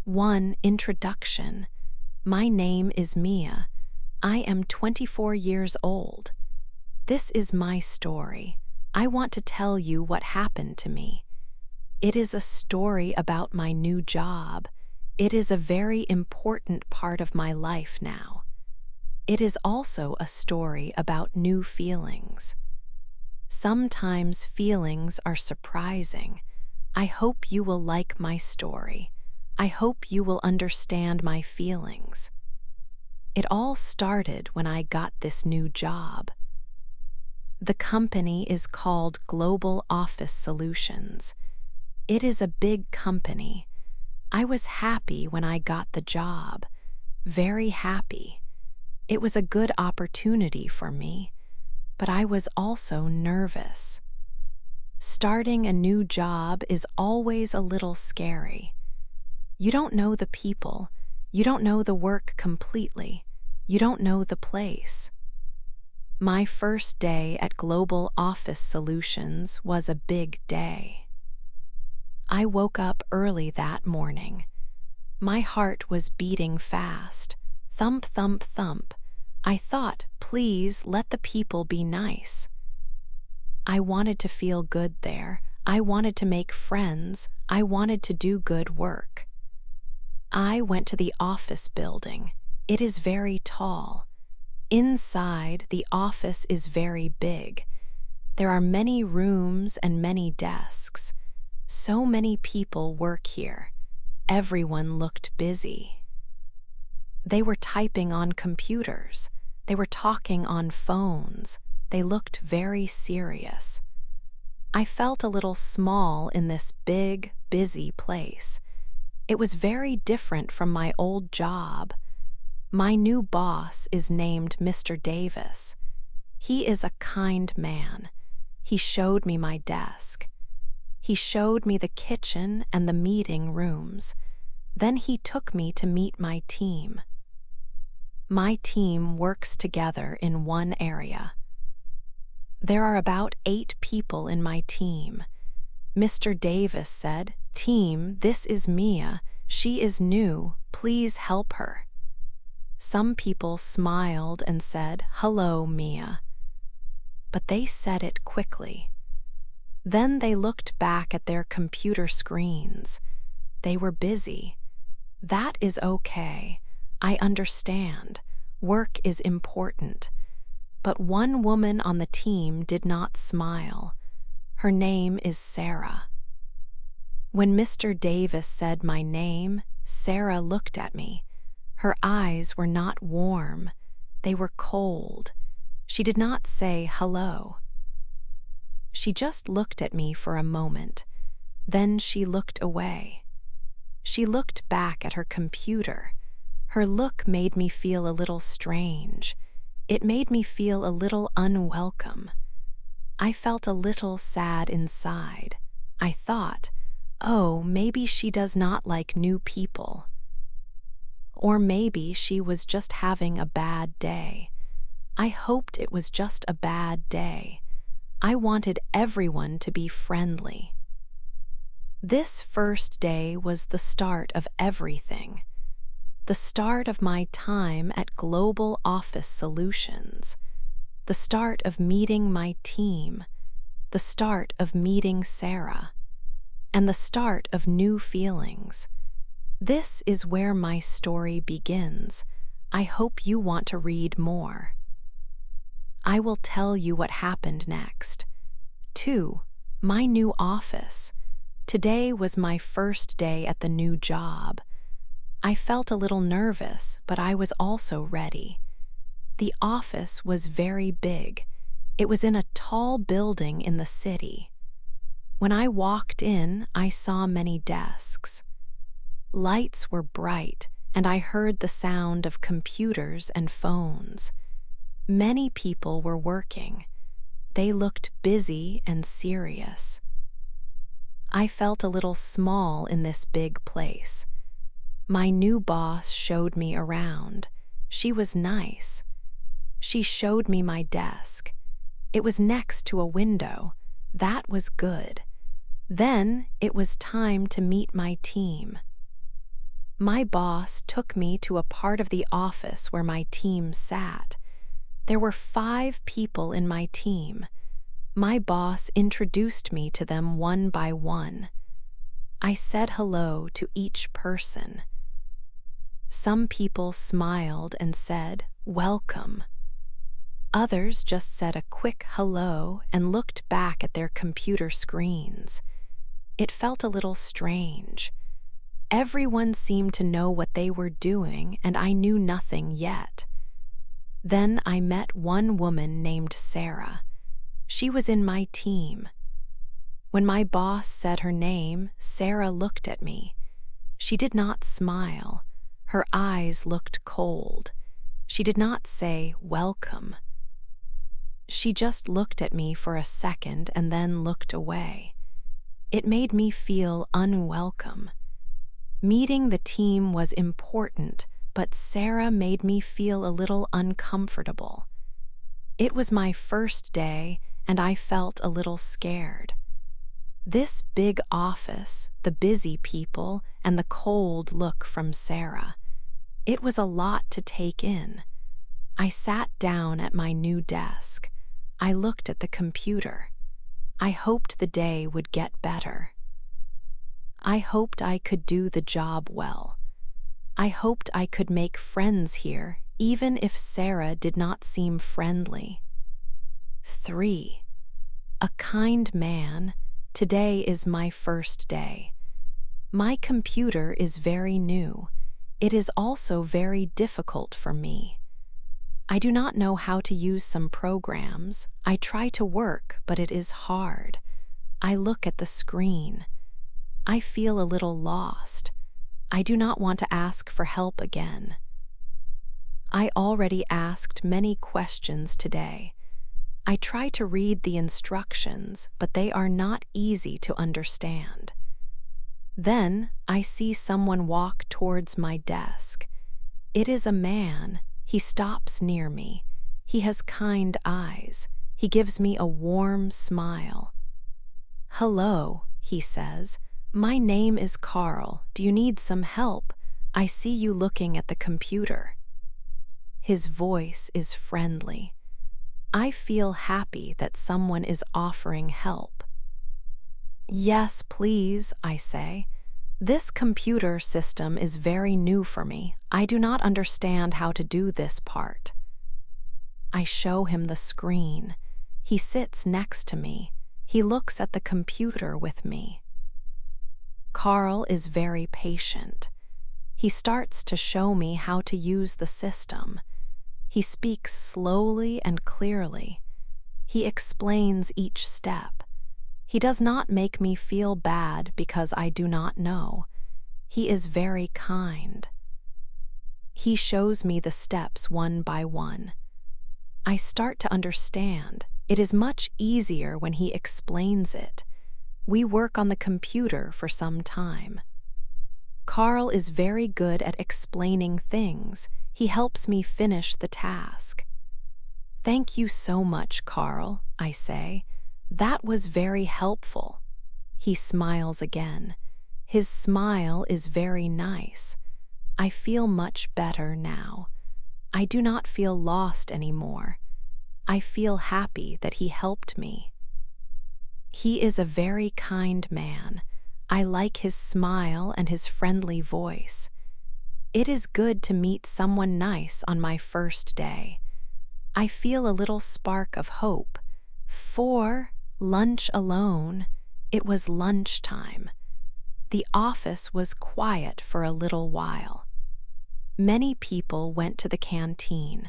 1. Introduction. My name is Mia. I am 24 years old. This is my story. I want to tell you what happened to me. It is a story about my new job. It is a very important part of my life now. It is also a story about new feelings. Sometimes feelings are surprising. I hope you will like my story. I hope you will understand my feelings. It all started when I got this new job. The company is called Global Office Solutions. It is a big company. I was happy when I got the job. Very happy. It was a good opportunity for me, but I was also nervous. Starting a new job is always a little scary. You don't know the people. You don't know the work completely. You don't know the place. My first day at Global Office Solutions was a big day. I woke up early that morning. My heart was beating fast. Thump, thump, thump. I thought, please let the people be nice. I wanted to feel good there. I wanted to make friends. I wanted to do good work. I went to the office building. It is very tall. Inside, the office is very big. There are many rooms and many desks. So many people work here. Everyone looked busy. They were typing on computers. They were talking on phones. They looked very serious. I felt a little small in this big, busy place. It was very different from my old job. My new boss is named Mr. Davis. He is a kind man. He showed me my desk. He showed me the kitchen and the meeting rooms. Then he took me to meet my team. My team works together in one area. There are about 8 people in my team. Mr. Davis said, "Team, this is Mia. She is new. Please help her." Some people smiled and said, "Hello, Mia." But they said it quickly. Then they looked back at their computer screens. They were busy. That is okay. I understand. Work is important. But one woman on the team did not smile. Her name is Sarah. When Mr. Davis said my name, Sarah looked at me. Her eyes were not warm. They were cold. She did not say hello. She just looked at me for a moment. Then she looked away. She looked back at her computer. Her look made me feel a little strange. It made me feel a little unwelcome. I felt a little sad inside. I thought, oh, maybe she does not like new people. Or maybe she was just having a bad day. I hoped it was just a bad day. I wanted everyone to be friendly. This first day was the start of everything. The start of my time at Global Office Solutions. The start of meeting my team. The start of meeting Sarah. And the start of new feelings. This is where my story begins. I hope you want to read more. I will tell you what happened next. 2. My new office. Today was my first day at the new job. I felt a little nervous, but I was also ready. The office was very big. It was in a tall building in the city. When I walked in, I saw many desks. Lights were bright, and I heard the sound of computers and phones. Many people were working. They looked busy and serious. I felt a little small in this big place. My new boss showed me around. She was nice. She showed me my desk. It was next to a window. That was good. Then it was time to meet my team. My boss took me to a part of the office where my team sat. There were 5 people in my team. My boss introduced me to them one by one. I said hello to each person. Some people smiled and said, "Welcome." Others just said a quick hello and looked back at their computer screens. It felt a little strange. Everyone seemed to know what they were doing, and I knew nothing yet. Then I met one woman named Sarah. She was in my team. When my boss said her name, Sarah looked at me. She did not smile. Her eyes looked cold. She did not say, "Welcome." She just looked at me for a second and then looked away. It made me feel unwelcome. Meeting the team was important, but Sarah made me feel a little uncomfortable. It was my first day, and I felt a little scared. This big office, the busy people, and the cold look from Sarah. It was a lot to take in. I sat down at my new desk. I looked at the computer. I hoped the day would get better. I hoped I could do the job well. I hoped I could make friends here, even if Sarah did not seem friendly. 3. A kind man. Today is my first day. My computer is very new. It is also very difficult for me. I do not know how to use some programs. I try to work, but it is hard. I look at the screen. I feel a little lost. I do not want to ask for help again. I already asked many questions today. I try to read the instructions, but they are not easy to understand. Then I see someone walk towards my desk. It is a man. He stops near me. He has kind eyes. He gives me a warm smile. "Hello," he says. "My name is Carl. Do you need some help? I see you looking at the computer." His voice is friendly. I feel happy that someone is offering help. "Yes, please," I say. "This computer system is very new for me. I do not understand how to do this part." I show him the screen. He sits next to me. He looks at the computer with me. Carl is very patient. He starts to show me how to use the system. He speaks slowly and clearly. He explains each step. He does not make me feel bad because I do not know. He is very kind. He shows me the steps one by one. I start to understand. It is much easier when he explains it. We work on the computer for some time. Carl is very good at explaining things. He helps me finish the task. "Thank you so much, Carl," I say. "That was very helpful." He smiles again. His smile is very nice. I feel much better now. I do not feel lost anymore. I feel happy that he helped me. He is a very kind man. I like his smile and his friendly voice. It is good to meet someone nice on my first day. I feel a little spark of hope. For lunch alone, it was lunchtime. The office was quiet for a little while. Many people went to the canteen.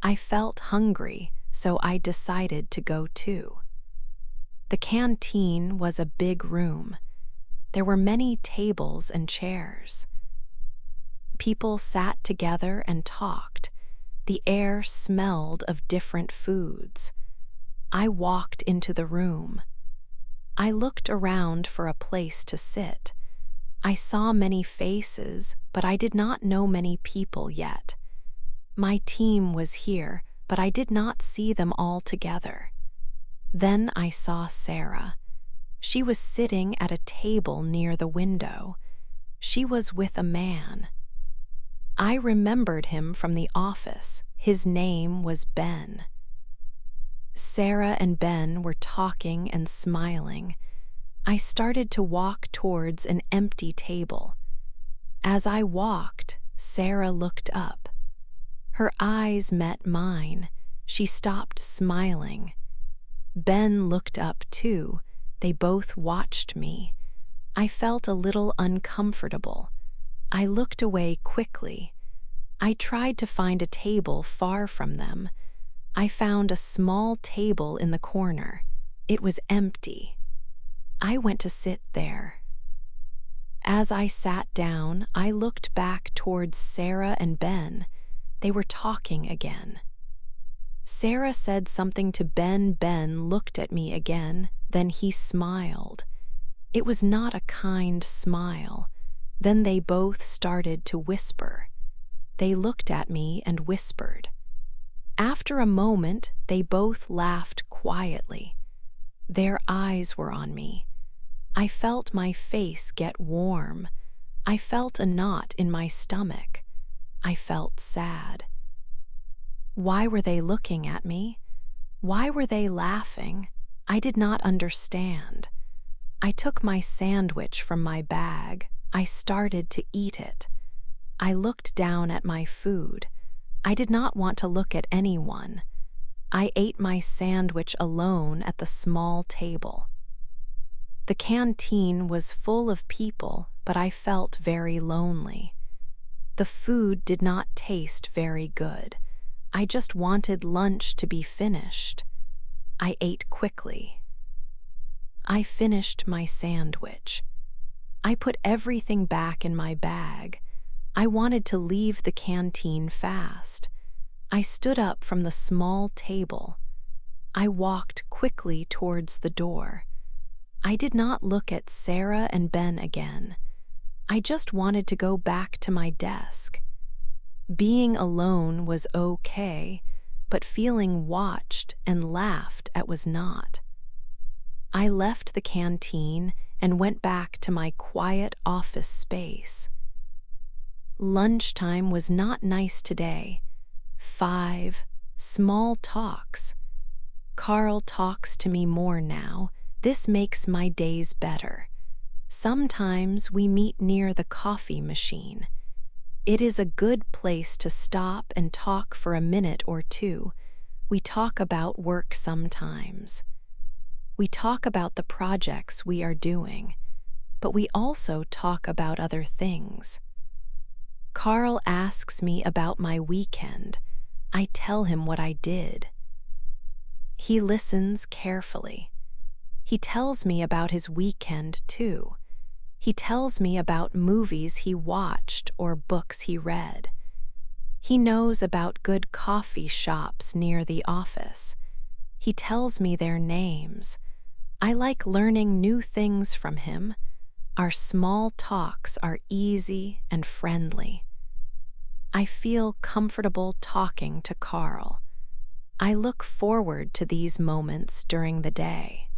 I felt hungry, so I decided to go too. The canteen was a big room. There were many tables and chairs. People sat together and talked. The air smelled of different foods. I walked into the room. I looked around for a place to sit. I saw many faces, but I did not know many people yet. My team was here, but I did not see them all together. Then I saw Sarah. She was sitting at a table near the window. She was with a man. I remembered him from the office. His name was Ben. Sarah and Ben were talking and smiling. I started to walk towards an empty table. As I walked, Sarah looked up. Her eyes met mine. She stopped smiling. Ben looked up too. They both watched me. I felt a little uncomfortable. I looked away quickly. I tried to find a table far from them. I found a small table in the corner. It was empty. I went to sit there. As I sat down, I looked back towards Sarah and Ben. They were talking again. Sarah said something to Ben. Ben looked at me again, then he smiled. It was not a kind smile. Then they both started to whisper. They looked at me and whispered. After a moment, they both laughed quietly. Their eyes were on me. I felt my face get warm. I felt a knot in my stomach. I felt sad. Why were they looking at me? Why were they laughing? I did not understand. I took my sandwich from my bag. I started to eat it. I looked down at my food. I did not want to look at anyone. I ate my sandwich alone at the small table. The canteen was full of people, but I felt very lonely. The food did not taste very good. I just wanted lunch to be finished. I ate quickly. I finished my sandwich. I put everything back in my bag. I wanted to leave the canteen fast. I stood up from the small table. I walked quickly towards the door. I did not look at Sarah and Ben again. I just wanted to go back to my desk. Being alone was okay, but feeling watched and laughed at was not. I left the canteen and went back to my quiet office space. Lunchtime was not nice today. 5 small talks. Carl talks to me more now. This makes my days better. Sometimes we meet near the coffee machine. It is a good place to stop and talk for a minute or two. We talk about work sometimes. We talk about the projects we are doing, but we also talk about other things. Carl asks me about my weekend. I tell him what I did. He listens carefully. He tells me about his weekend, too. He tells me about movies he watched or books he read. He knows about good coffee shops near the office. He tells me their names. I like learning new things from him. Our small talks are easy and friendly. I feel comfortable talking to Carl. I look forward to these moments during the day.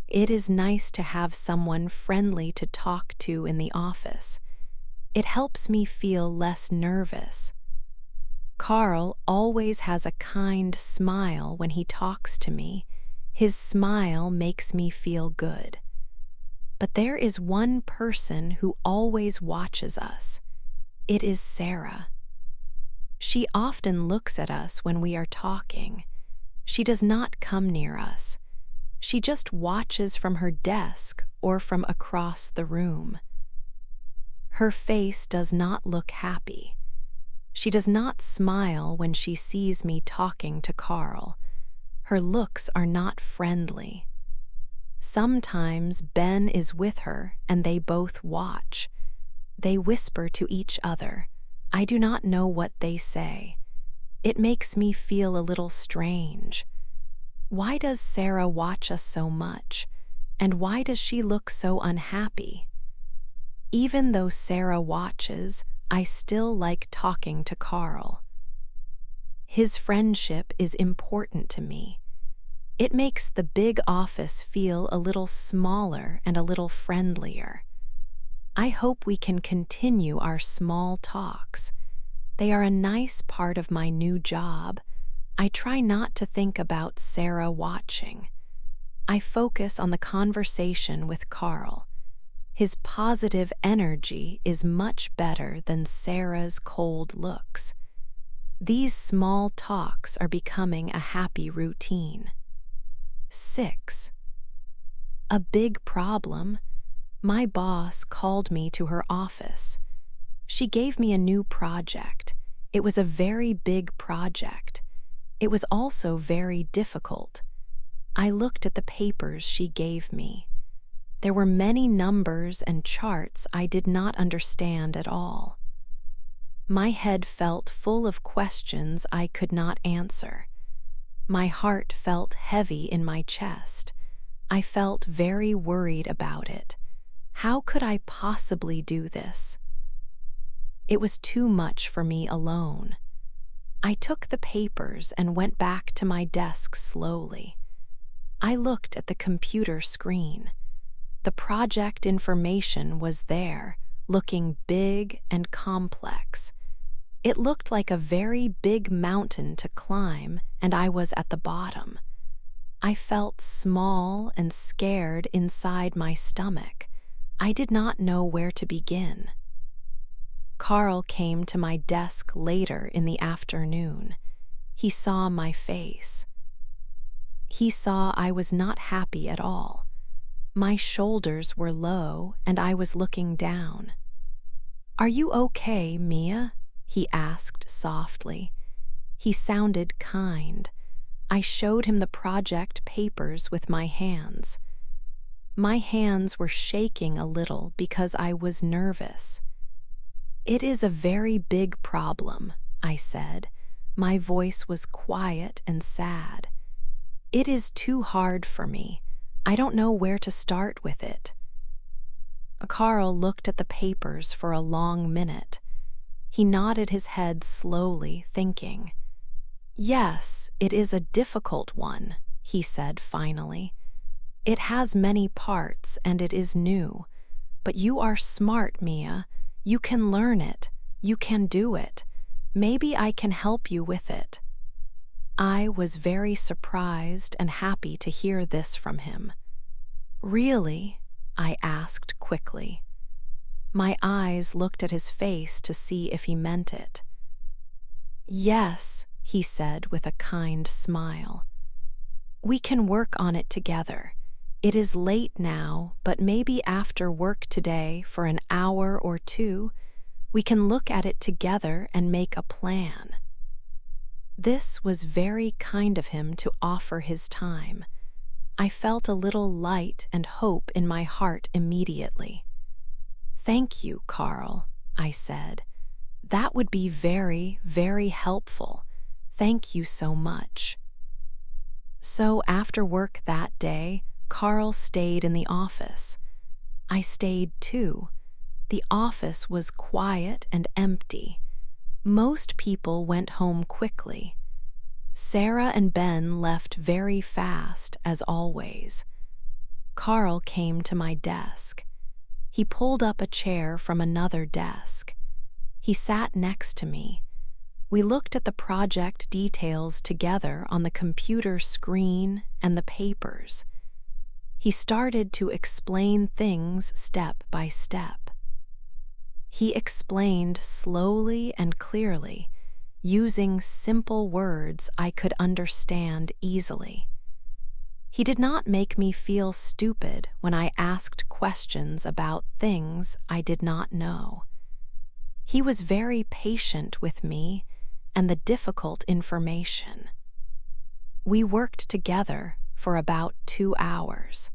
It is nice to have someone friendly to talk to in the office. It helps me feel less nervous. Carl always has a kind smile when he talks to me. His smile makes me feel good. But there is one person who always watches us. It is Sarah. She often looks at us when we are talking. She does not come near us. She just watches from her desk or from across the room. Her face does not look happy. She does not smile when she sees me talking to Carl. Her looks are not friendly. Sometimes Ben is with her and they both watch. They whisper to each other. I do not know what they say. It makes me feel a little strange. Why does Sarah watch us so much? And why does she look so unhappy? Even though Sarah watches, I still like talking to Carl. His friendship is important to me. It makes the big office feel a little smaller and a little friendlier. I hope we can continue our small talks. They are a nice part of my new job. I try not to think about Sarah watching. I focus on the conversation with Carl. His positive energy is much better than Sarah's cold looks. These small talks are becoming a happy routine. 6. A big problem. My boss called me to her office. She gave me a new project. It was a very big project. It was also very difficult. I looked at the papers she gave me. There were many numbers and charts I did not understand at all. My head felt full of questions I could not answer. My heart felt heavy in my chest. I felt very worried about it. How could I possibly do this? It was too much for me alone. I took the papers and went back to my desk slowly. I looked at the computer screen. The project information was there, looking big and complex. It looked like a very big mountain to climb, and I was at the bottom. I felt small and scared inside my stomach. I did not know where to begin. Carl came to my desk later in the afternoon. He saw my face. He saw I was not happy at all. My shoulders were low and I was looking down. "Are you okay, Mia?" he asked softly. He sounded kind. I showed him the project papers with my hands. My hands were shaking a little because I was nervous. "It is a very big problem," I said. My voice was quiet and sad. "It is too hard for me. I don't know where to start with it." Carl looked at the papers for a long minute. He nodded his head slowly, thinking. "Yes, it is a difficult one," he said finally. "It has many parts and it is new. But you are smart, Mia. You can learn it. You can do it. Maybe I can help you with it." I was very surprised and happy to hear this from him. "Really?" I asked quickly. My eyes looked at his face to see if he meant it. "Yes," he said with a kind smile. "We can work on it together. It is late now, but maybe after work today for an hour or two, we can look at it together and make a plan." This was very kind of him to offer his time. I felt a little light and hope in my heart immediately. "Thank you, Carl," I said. "That would be very, very helpful. Thank you so much." So after work that day, Carl stayed in the office. I stayed too. The office was quiet and empty. Most people went home quickly. Sarah and Ben left very fast, as always. Carl came to my desk. He pulled up a chair from another desk. He sat next to me. We looked at the project details together on the computer screen and the papers. He started to explain things step by step. He explained slowly and clearly, using simple words I could understand easily. He did not make me feel stupid when I asked questions about things I did not know. He was very patient with me and the difficult information. We worked together for about 2 hours.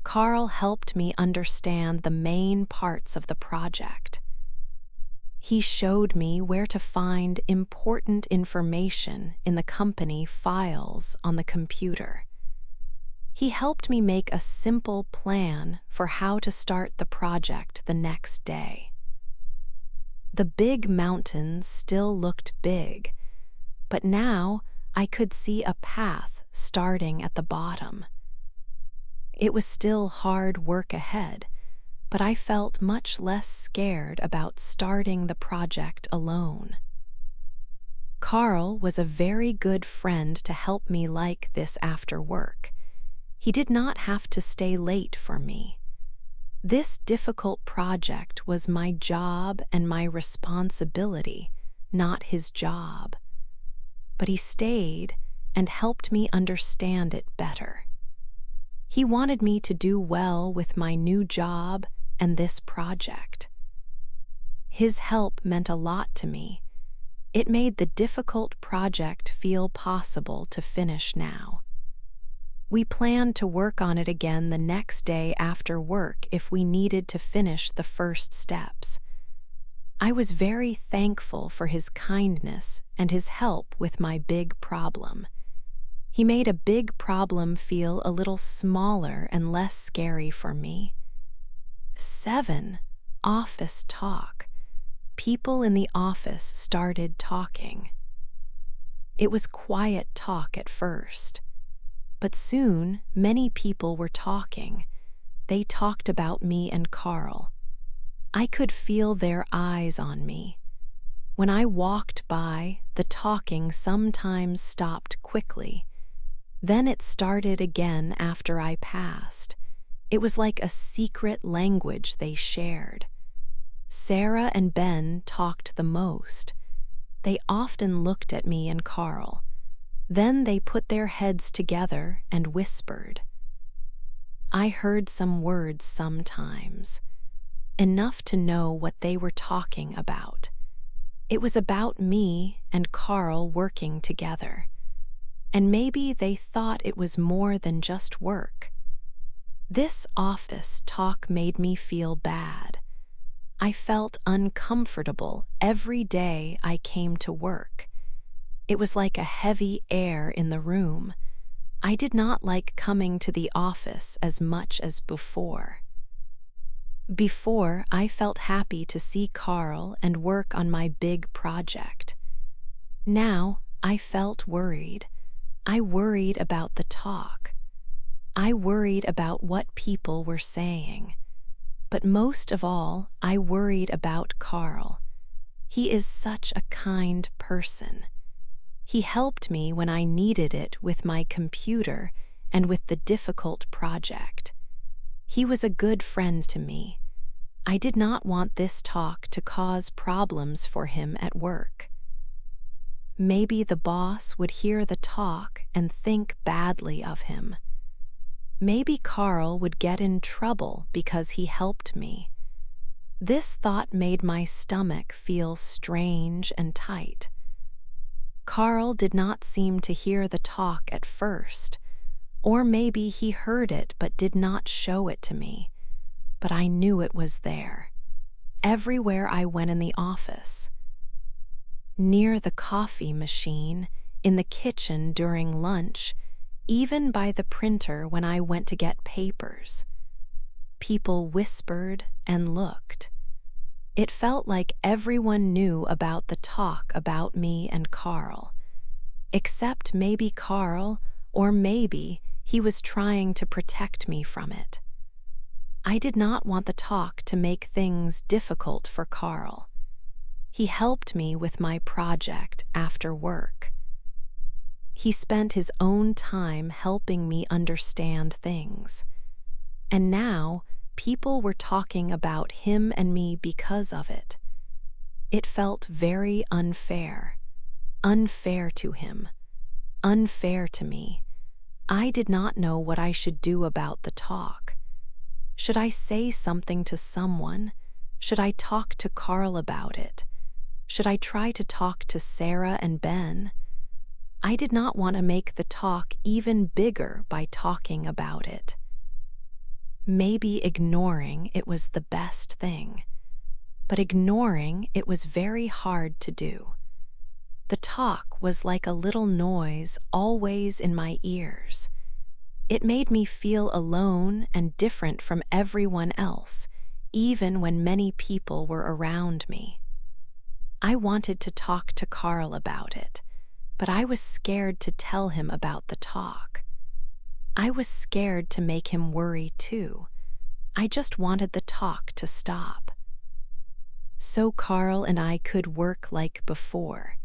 Carl helped me understand the main parts of the project. He showed me where to find important information in the company files on the computer. He helped me make a simple plan for how to start the project the next day. The big mountains still looked big, but now I could see a path starting at the bottom. It was still hard work ahead, but I felt much less scared about starting the project alone. Carl was a very good friend to help me like this after work. He did not have to stay late for me. This difficult project was my job and my responsibility, not his job. But he stayed and helped me understand it better. He wanted me to do well with my new job and this project. His help meant a lot to me. It made the difficult project feel possible to finish now. We planned to work on it again the next day after work if we needed to finish the first steps. I was very thankful for his kindness and his help with my big problem. He made a big problem feel a little smaller and less scary for me. 7. Office talk. People in the office started talking. It was quiet talk at first, but soon many people were talking. They talked about me and Carl. I could feel their eyes on me. When I walked by, the talking sometimes stopped quickly. Then it started again after I passed. It was like a secret language they shared. Sarah and Ben talked the most. They often looked at me and Carl. Then they put their heads together and whispered. I heard some words sometimes, enough to know what they were talking about. It was about me and Carl working together. And maybe they thought it was more than just work. This office talk made me feel bad. I felt uncomfortable every day I came to work. It was like a heavy air in the room. I did not like coming to the office as much as before. Before, I felt happy to see Carl and work on my big project. Now, I felt worried. I worried about the talk. I worried about what people were saying. But most of all, I worried about Carl. He is such a kind person. He helped me when I needed it with my computer and with the difficult project. He was a good friend to me. I did not want this talk to cause problems for him at work. Maybe the boss would hear the talk and think badly of him. Maybe Carl would get in trouble because he helped me. This thought made my stomach feel strange and tight. Carl did not seem to hear the talk at first, or maybe he heard it but did not show it to me. But I knew it was there, everywhere I went in the office. Near the coffee machine, in the kitchen during lunch, even by the printer when I went to get papers. People whispered and looked. It felt like everyone knew about the talk about me and Carl, except maybe Carl, or maybe he was trying to protect me from it. I did not want the talk to make things difficult for Carl. He helped me with my project after work. He spent his own time helping me understand things. And now, people were talking about him and me because of it. It felt very unfair. Unfair to him. Unfair to me. I did not know what I should do about the talk. Should I say something to someone? Should I talk to Carl about it? Should I try to talk to Sarah and Ben? I did not want to make the talk even bigger by talking about it. Maybe ignoring it was the best thing, but ignoring it was very hard to do. The talk was like a little noise always in my ears. It made me feel alone and different from everyone else, even when many people were around me. I wanted to talk to Carl about it, but I was scared to tell him about the talk. I was scared to make him worry too. I just wanted the talk to stop. So Carl and I could work like before.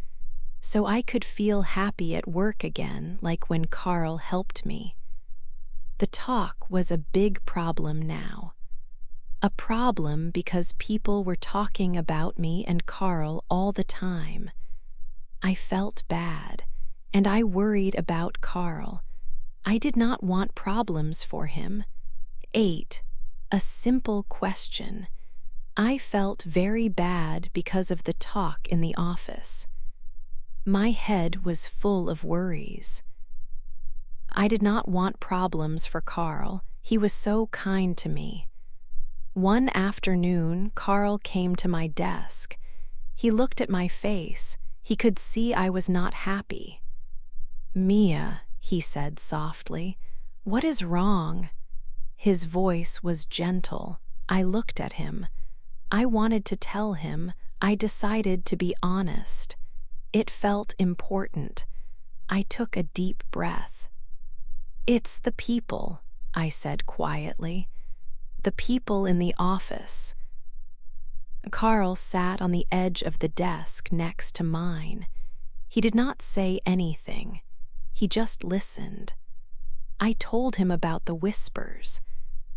So I could feel happy at work again, like when Carl helped me. The talk was a big problem now. A problem because people were talking about me and Carl all the time. I felt bad, and I worried about Carl. I did not want problems for him. 8. A simple question. I felt very bad because of the talk in the office. My head was full of worries. I did not want problems for Carl. He was so kind to me. One afternoon, Carl came to my desk. He looked at my face. He could see I was not happy. "Mia," he said softly, "what is wrong?" His voice was gentle. I looked at him. I wanted to tell him. I decided to be honest. It felt important. I took a deep breath. "It's the people," I said quietly. "The people in the office." Carl sat on the edge of the desk next to mine. He did not say anything. He just listened. I told him about the whispers.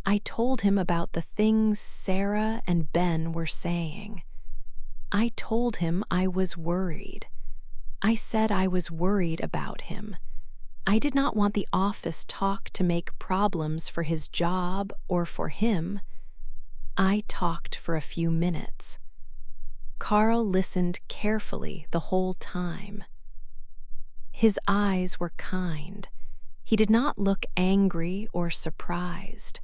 I told him about the things Sarah and Ben were saying. I told him I was worried. I said I was worried about him. I did not want the office talk to make problems for his job or for him. I talked for a few minutes. Carl listened carefully the whole time. His eyes were kind. He did not look angry or surprised.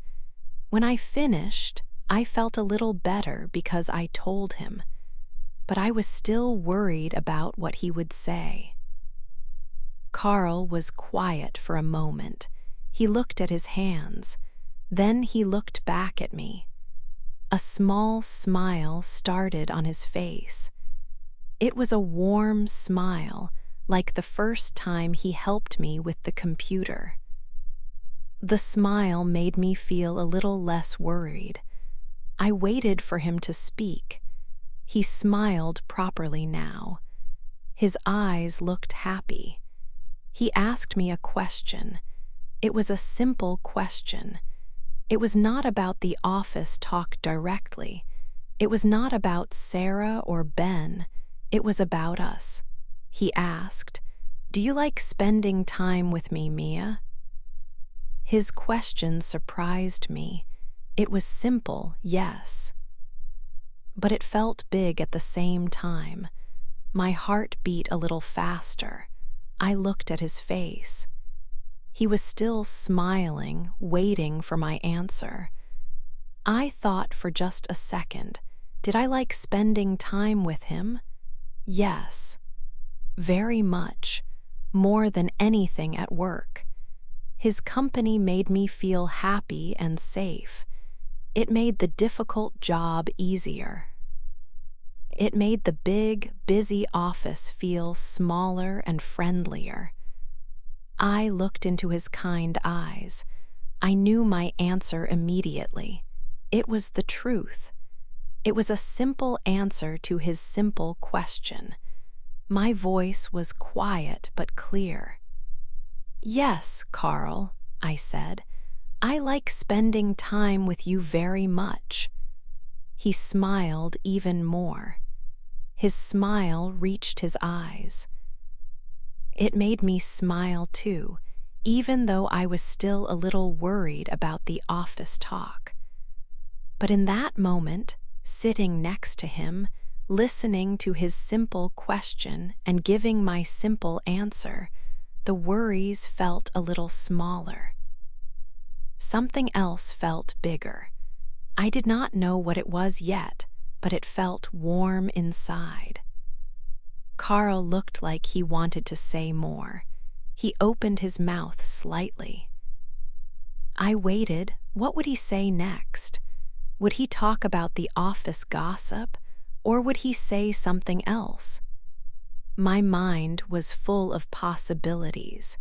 When I finished, I felt a little better because I told him, but I was still worried about what he would say. Carl was quiet for a moment. He looked at his hands. Then he looked back at me. A small smile started on his face. It was a warm smile, like the first time he helped me with the computer. The smile made me feel a little less worried. I waited for him to speak. He smiled properly now. His eyes looked happy. He asked me a question. It was a simple question. It was not about the office talk directly. It was not about Sarah or Ben. It was about us. He asked, "Do you like spending time with me, Mia?" His question surprised me. It was simple, yes. But it felt big at the same time. My heart beat a little faster. I looked at his face. He was still smiling, waiting for my answer. I thought for just a second. Did I like spending time with him? Yes. Very much. More than anything at work. His company made me feel happy and safe. It made the difficult job easier. It made the big, busy office feel smaller and friendlier. I looked into his kind eyes. I knew my answer immediately. It was the truth. It was a simple answer to his simple question. My voice was quiet but clear. "Yes, Carl," I said. "I like spending time with you very much." He smiled even more. His smile reached his eyes. It made me smile too, even though I was still a little worried about the office talk. But in that moment, sitting next to him, listening to his simple question and giving my simple answer, the worries felt a little smaller. Something else felt bigger. I did not know what it was yet, but it felt warm inside. Carl looked like he wanted to say more. He opened his mouth slightly. I waited. What would he say next? Would he talk about the office gossip, or would he say something else? My mind was full of possibilities.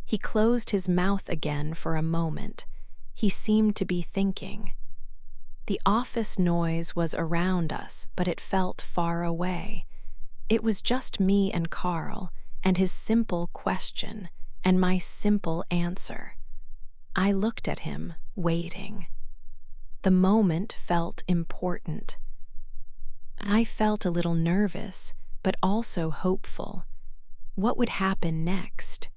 He closed his mouth again for a moment. He seemed to be thinking. The office noise was around us, but it felt far away. It was just me and Carl, and his simple question, and my simple answer. I looked at him, waiting. The moment felt important. I felt a little nervous, but also hopeful. What would happen next?